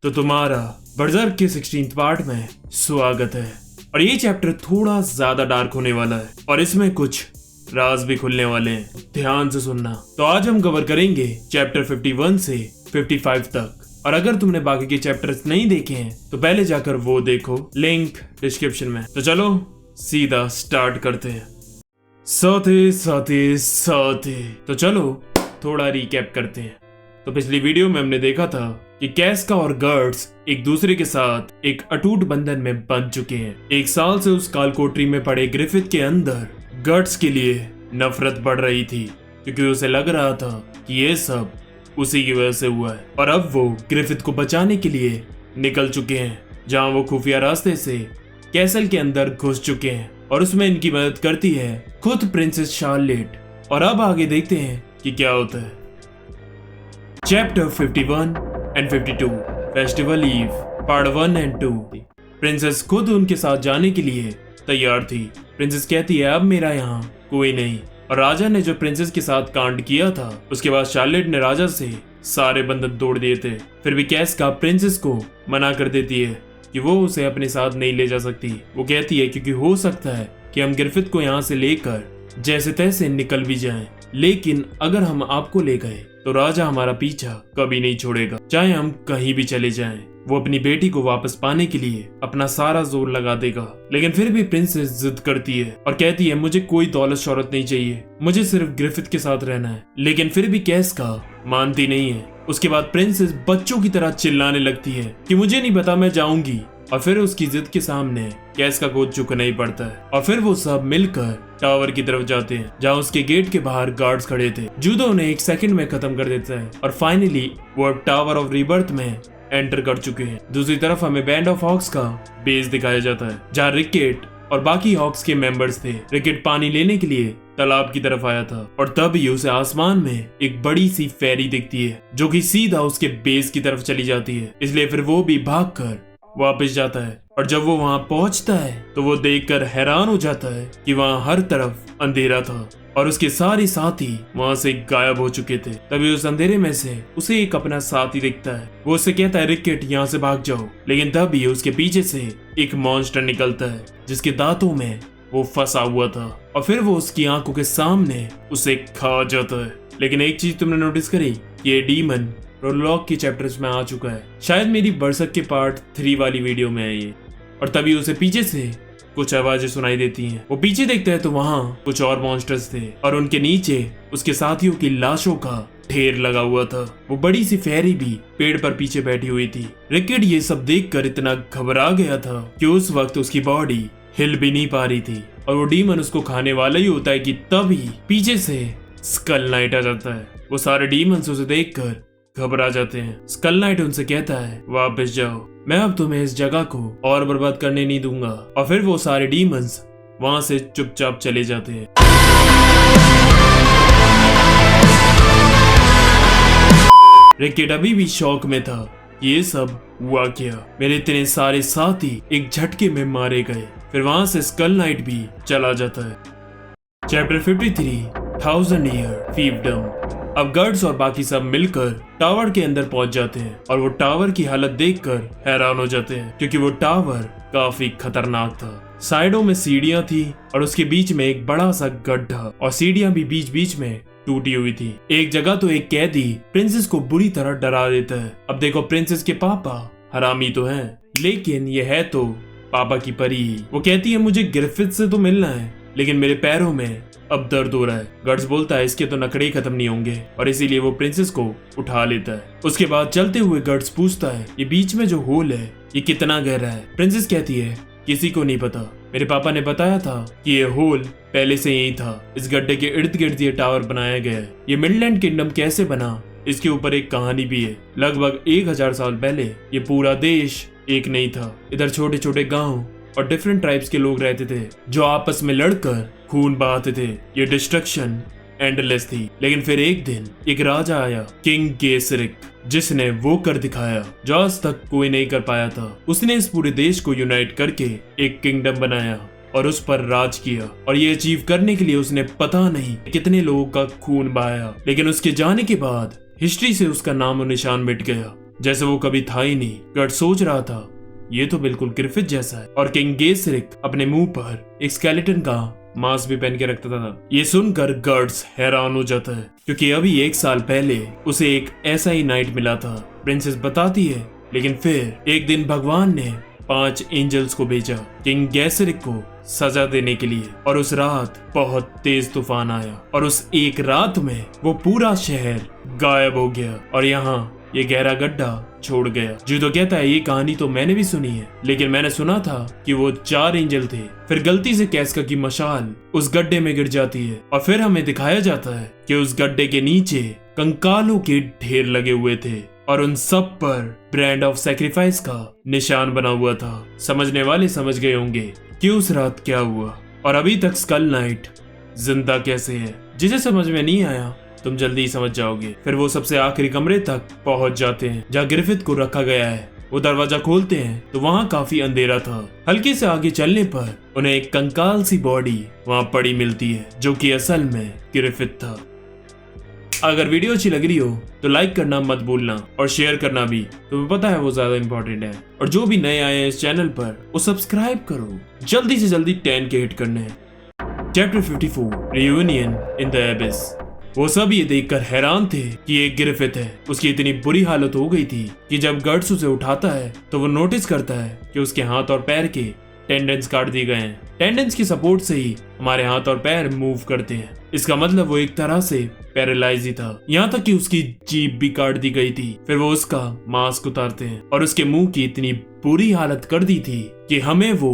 तो तुम्हारा बर्जर्क के 16th पार्ट में स्वागत है। और ये चैप्टर थोड़ा ज्यादा डार्क होने वाला है और इसमें कुछ राज भी खुलने वाले हैं, ध्यान से सुनना। तो आज हम कवर करेंगे चैप्टर 51 से 55 तक। और अगर तुमने बाकी के चैप्टर्स नहीं देखे हैं तो पहले जाकर वो देखो, लिंक डिस्क्रिप्शन में। तो चलो सीधा स्टार्ट करते हैं। साथे तो चलो थोड़ा रिकैप करते हैं। तो पिछली वीडियो में हमने देखा था कि कैस्का और गर्ड्स एक दूसरे के साथ एक अटूट बंधन में बंध चुके हैं। एक साल से उस कालकोठरी में पड़े ग्रिफिथ के अंदर गर्ड्स के लिए नफरत बढ़ रही थी, क्योंकि उसे लग रहा था कि ये सब उसी की वजह से हुआ है। और अब वो ग्रिफिथ को बचाने के लिए निकल चुके हैं, जहां वो खुफिया रास्ते से कैसल के अंदर घुस चुके हैं और उसमें इनकी मदद करती है खुद प्रिंसेस शार्लेट। और अब आगे देखते हैं कि क्या होता है। Chapter 51 and 52 festival eve part 1 and 2। Princess खुद उनके साथ जाने के लिए तैयार थी। प्रिंसेस कहती है अब मेरा यहाँ कोई नहीं। और राजा ने जो प्रिंसेस के साथ कांड किया था, उसके बाद शार्लेट ने राजा से सारे बंधन तोड़ दिए थे। फिर भी कैस्का प्रिंसेस को मना कर देती है कि वो उसे अपने साथ नहीं ले जा सकती। वो कहती है क्योंकि हो सकता है कि हम ग्रिफिथ को यहाँ से लेकर जैसे तैसे निकल भी जाएं, लेकिन अगर हम आपको ले गए तो राजा हमारा पीछा कभी नहीं छोड़ेगा, चाहे हम कहीं भी चले जाएं। वो अपनी बेटी को वापस पाने के लिए अपना सारा जोर लगा देगा। लेकिन फिर भी प्रिंसेस जिद करती है और कहती है मुझे कोई दौलत शौहरत नहीं चाहिए, मुझे सिर्फ ग्रिफिथ के साथ रहना है। लेकिन फिर भी कैस्का मानती नहीं है। उसके बाद प्रिंसेस बच्चों की तरह चिल्लाने लगती है कि मुझे नहीं पता, मैं जाऊंगी। और फिर उसकी जिद के सामने कैस्का को झुकना ही पड़ता है। और फिर वो सब मिलकर टावर की तरफ जाते हैं, जहाँ उसके गेट के बाहर गार्ड्स खड़े थे। जूदो उन्हें 1 सेकंड में खत्म कर देता है और फाइनली वो अब टावर ऑफ रीबर्थ में एंटर कर चुके हैं। दूसरी तरफ हमें बैंड ऑफ हॉक्स का बेस दिखाया जाता है, जहाँ रिकेट और बाकी हॉक्स के मेंबर्स थे। रिकेट पानी लेने के लिए तालाब की तरफ आया था और तभी उसे आसमान में एक बड़ी सी फेरी दिखती है, जो कि सीधा उसके बेस की तरफ चली जाती है। इसलिए फिर वो भी भागकर वापस जाता है। और जब वो वहां पहुंचता है तो वो देखकर हैरान हो जाता है कि वहां हर तरफ अंधेरा था और उसके सारे साथी वहां से गायब हो चुके थे। तभी उस अंधेरे में से उसे एक अपना साथी दिखता है। वो उससे कहता है रिकेट यहाँ से भाग जाओ। लेकिन तभी उसके पीछे से एक मॉन्स्टर निकलता है, जिसके दांतों में वो फंसा हुआ था और फिर वो उसकी आंखों के सामने उसे खा जाता है। लेकिन एक चीज तुमने नोटिस करी, ये डीमन प्रोलॉग के चैप्टर्स में आ चुका है। शायद मेरी बरसक के पार्ट 3 वाली वीडियो में है ये। और तभी उसे पीछे से कुछ आवाजें सुनाई देती हैं। वो पीछे देखता है तो वहां कुछ और मॉन्स्टर्स थे और उनके नीचे उसके साथियों की लाशों का ढेर लगा हुआ था। वो बड़ी सी फेरी भी पेड़ पर पीछे बैठी हुई थी। रिकेट ये सब देखकर इतना घबरा गया था कि उस वक्त उसकी बॉडी हिल भी नहीं पा रही थी और वो डीमन उसको खाने वाला ही होता है कि तभी पीछे से स्कल नाइट आ जाता है। वो सारे डीमंस उसे देखकर घबरा जाते हैं। स्कल नाइट उनसे कहता है वापस जाओ, मैं अब तुम्हें इस जगह को और बर्बाद करने नहीं दूंगा। और फिर वो सारे डीमंस वहां से चुपचाप चले जाते हैं। रिकेट अभी भी शौक में था, ये सब हुआ क्या, मेरे इतने सारे साथी एक झटके में मारे गए। फिर वहां से स्कल नाइट भी चला जाता है। चैप्टर 53 1000 ईयर फीवडम। अब गर्ड्स और बाकी सब मिलकर टावर के अंदर पहुंच जाते हैं और वो टावर की हालत देखकर हैरान हो जाते हैं, क्योंकि वो टावर काफी खतरनाक था। साइडों में सीढ़ियां थी और उसके बीच में एक बड़ा सा गड्ढा और सीढ़ियां भी बीच बीच में टूटी हुई थी। एक जगह तो एक कैदी प्रिंसेस को बुरी तरह डरा देता है। अब देखो प्रिंसेस के पापा हरामी तो हैं, लेकिन ये है तो पापा की परी ही। वो कहती है मुझे ग्रिफिथ से तो मिलना है, लेकिन मेरे पैरों में अब दर्द हो रहा है। गर्ड्स बोलता है इसके तो नखरे खत्म नहीं होंगे और इसीलिए वो प्रिंसेस को उठा लेता है। उसके बाद चलते हुए गर्ड्स पूछता है ये बीच में जो होल है ये कितना गहरा है। प्रिंसेस कहती है किसी को नहीं पता, मेरे पापा ने बताया था कि ये होल पहले से यही था। इस गड्ढे के इर्द गिर्द ये टावर बनाया गया है। ये मिडलैंड किंगडम कैसे बना, इसके ऊपर एक कहानी भी है। लगभग 1000 साल पहले ये पूरा देश एक नहीं था। इधर छोटे छोटे गाँव और डिफरेंट ट्राइब्स के लोग रहते थे, जो आपस में लड़कर खून बहाते थे। ये डिस्ट्रक्शन एंडलेस थी। लेकिन फिर एक दिन एक राजा आया, किंग गेसरिक, जिसने वो कर दिखाया जो आज तक कोई नहीं कर पाया था। उसने इस पूरे देश को यूनाइट करके एक किंगडम बनाया और उस पर राज किया। और ये अचीव करने के लिए उसने पता नहीं कितने लोगों का खून बहाया। लेकिन उसके जाने के बाद हिस्ट्री से उसका नामो निशान मिट गया। जैसे वो कभी था ही नहीं। गर्ट्स सोच रहा था ये तो बिल्कुल ग्रिफिथ जैसा है। और किंग गेसरिक अपने मुंह पर एक स्केलेटन का मास्क भी पहन के रखता था। ये सुनकर गर्ट्स हैरान हो जाता है क्योंकि अभी 1 साल पहले उसे एक ऐसा ही नाइट मिला था। प्रिंसेस बताती है लेकिन फिर एक दिन भगवान ने 5 एंजल्स को भेजा किंग गेसरिक को सजा देने के लिए। और उस रात बहुत तेज तूफान आया और उस एक रात में वो पूरा शहर गायब हो गया और यहाँ ये गहरा गड्ढा छोड़ गया। जूतो कहता है ये कहानी तो मैंने भी सुनी है, लेकिन मैंने सुना था कि वो 4 एंजल थे। फिर गलती से कैस्का की मशाल उस गड्ढे में गिर जाती है और फिर हमें दिखाया जाता है कि उस गड्ढे के नीचे कंकालों के ढेर लगे हुए थे और उन सब पर ब्रांड ऑफ सैक्रिफाइस का निशान बना हुआ था। समझने वाले समझ गए होंगे कि उस रात क्या हुआ और अभी तक स्कल नाइट जिंदा कैसे है। जिसे समझ में नहीं आया तुम जल्दी ही समझ जाओगे। फिर वो सबसे आखिरी कमरे तक पहुंच जाते हैं जहाँ ग्रिफिथ को रखा गया है। वो दरवाजा खोलते हैं तो वहाँ काफी अंधेरा था। हल्के से आगे चलने पर उन्हें एक कंकाल सी बॉडी वहाँ पड़ी मिलती है जो कि असल में ग्रिफिथ था। अगर वीडियो अच्छी लग रही हो तो लाइक करना मत भूलना और शेयर करना भी, तुम्हें पता है वो ज्यादा इंपॉर्टेंट है। और जो भी नए आए हैं इस चैनल पर वो सब्सक्राइब करो। जल्दी से जल्दी 10 के हिट करने हैं। Chapter 54 reunion in the एबिस। वो सब ये देखकर हैरान थे कि ये ग्रिफिथ है। उसकी इतनी बुरी हालत हो गई थी कि जब गर्ट्स उसे उठाता है तो वो नोटिस करता है कि उसके हाथ और पैर के टेंडेंस काट दिए गए हैं। टेंडेंस की सपोर्ट से ही हमारे हाथ और पैर मूव करते हैं। इसका मतलब वो एक तरह से पैरालाइज ही था। यहाँ तक कि उसकी जीभ भी काट दी गई थी। फिर वो उसका मास्क उतारते हैं और उसके मुंह की इतनी बुरी हालत कर दी थी कि हमें वो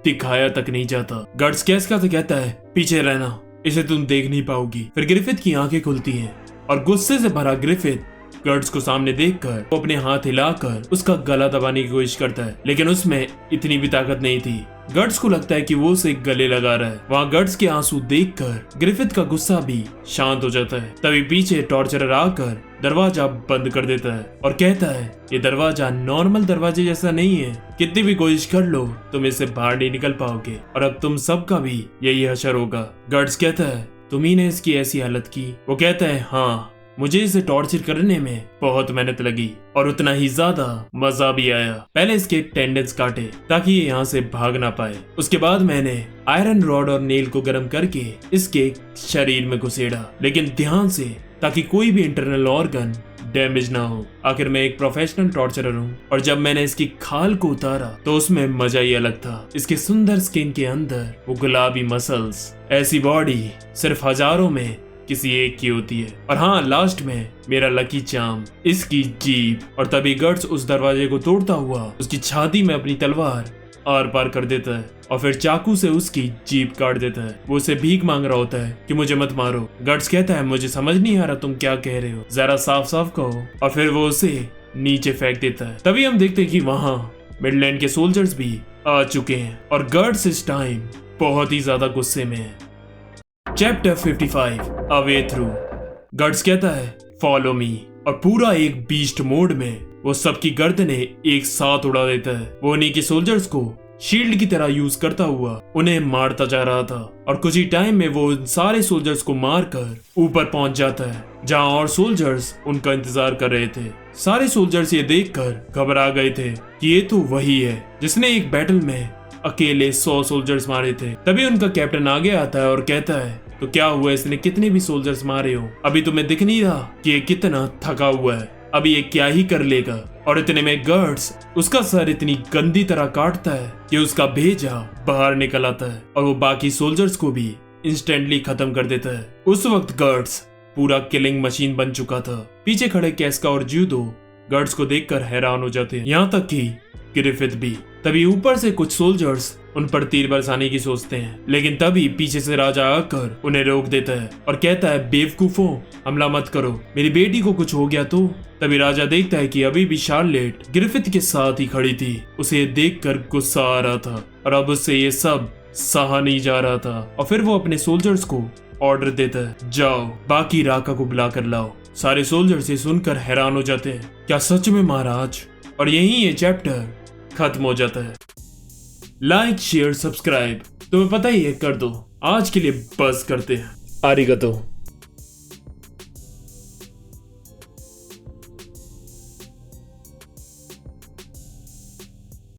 दिखाया तक नहीं जाता। गर्ट्स कैस्का से कहता है पीछे रहना, इसे तुम देख नहीं पाओगी। फिर ग्रिफिथ की आंखें खुलती हैं और गुस्से से भरा ग्रिफिथ गर्ट्स को सामने देखकर वो अपने हाथ हिलाकर उसका गला दबाने की कोशिश करता है, लेकिन उसमें इतनी भी ताकत नहीं थी। गर्ट्स को लगता है कि वो उसे गले लगा रहा है। वहाँ गर्ट्स के आंसू देखकर ग्रिफिथ का गुस्सा भी शांत हो जाता है। तभी पीछे टॉर्चरर आकर दरवाजा बंद कर देता है और कहता है ये दरवाजा नॉर्मल दरवाजे जैसा नहीं है। कितनी भी कोशिश कर लो तुम इससे बाहर नहीं निकल पाओगे और अब तुम सबका भी यही हशर होगा। गर्ट्स कहता है तुम ही ने इसकी ऐसी हालत की। वो कहता है हाँ, मुझे इसे टॉर्चर करने में बहुत मेहनत लगी और उतना ही ज्यादा मजा भी आया। पहले इसके टेंडेंस काटे ताकि ये यहाँ से भाग ना पाए। उसके बाद मैंने आयरन रॉड और नेल को गर्म करके इसके शरीर में घुसेड़ा, लेकिन ध्यान से, ताकि कोई भी इंटरनल ऑर्गन डैमेज ना हो। आखिर मैं एक प्रोफेशनल टॉर्चरर हूँ और जब मैंने इसकी खाल को उतारा तो उसमें मजा ही अलग था। इसके सुंदर स्किन के अंदर वो गुलाबी मसल्स, ऐसी बॉडी सिर्फ हजारों में किसी एक की होती है। और हाँ, लास्ट में मेरा लकी चार्म, इसकी जीभ। और तभी गर्ट्स उस दरवाजे को तोड़ता हुआ उसकी छाती में अपनी तलवार आर पार कर देता है और फिर चाकू से उसकी जीभ काट देता है। वो उसे भीख मांग रहा होता है कि मुझे मत मारो। गर्ट्स कहता है मुझे समझ नहीं आ रहा तुम क्या कह रहे हो, जरा साफ साफ कहो। और फिर वो उसे नीचे फेंक देता है। तभी हम देखते हैं कि वहाँ मिडलैंड के सोल्जर्स भी आ चुके हैं और गर्ट्स इस टाइम बहुत ही ज्यादा गुस्से में है। चैप्टर 55 अ वे थ्रू। गर्ट्स कहता है फॉलो मी और पूरा एक बीस्ट मोड में वो सबकी गर्दनें एक साथ उड़ा देता है। वो उन्हीं के सोल्जर्स को शील्ड की तरह यूज करता हुआ उन्हें मारता जा रहा था और कुछ ही टाइम में वो उन सारे सोल्जर्स को मारकर ऊपर पहुंच जाता है जहां और सोल्जर्स उनका इंतजार कर रहे थे। सारे सोल्जर्स ये देखकर घबरा गए थे कि ये तो वही है जिसने एक बैटल में अकेले 100 सोल्जर्स मारे थे। तभी उनका कैप्टन आगे आता है और कहता है तो क्या हुआ, इसने कितने भी सोल्जर्स मारे हो, अभी तुम्हें दिख नहीं रहा कि ये कितना थका हुआ है, अभी ये क्या ही कर लेगा। और इतने में गर्ट्स उसका सर इतनी गंदी तरह काटता है कि उसका भेजा बाहर निकल आता है और वो बाकी सोल्जर्स को भी इंस्टेंटली खत्म कर देता है। उस वक्त गर्ट्स पूरा किलिंग मशीन बन चुका था। पीछे खड़े कैस्का और जूडो गर्ट्स को देखकर हैरान हो जाते हैं, यहाँ तक कि ग्रिफिथ भी। तभी ऊपर से कुछ सोल्जर्स उन पर तीर बरसाने की सोचते हैं, लेकिन तभी पीछे से राजा आकर उन्हें रोक देता है और कहता है बेवकूफों, हमला मत करो, मेरी बेटी को कुछ हो गया तो। तभी राजा देखता है कि अभी भी शार्लेट ग्रिफिथ के साथ ही खड़ी थी। उसे देखकर गुस्सा आ रहा था और अब उससे ये सब सहा नहीं जा रहा था और फिर वो अपने सोल्जर्स को ऑर्डर देता है, जाओ बाकी राका को बुला कर लाओ। सारे सोल्जर्स ये सुनकर हैरान हो जाते हैं, क्या सच में महाराज। और यहीं ये चैप्टर खत्म हो जाता है। लाइक शेयर सब्सक्राइब तुम्हें पता ही है कर दो। आज के लिए बस करते हैं। आरिगतो।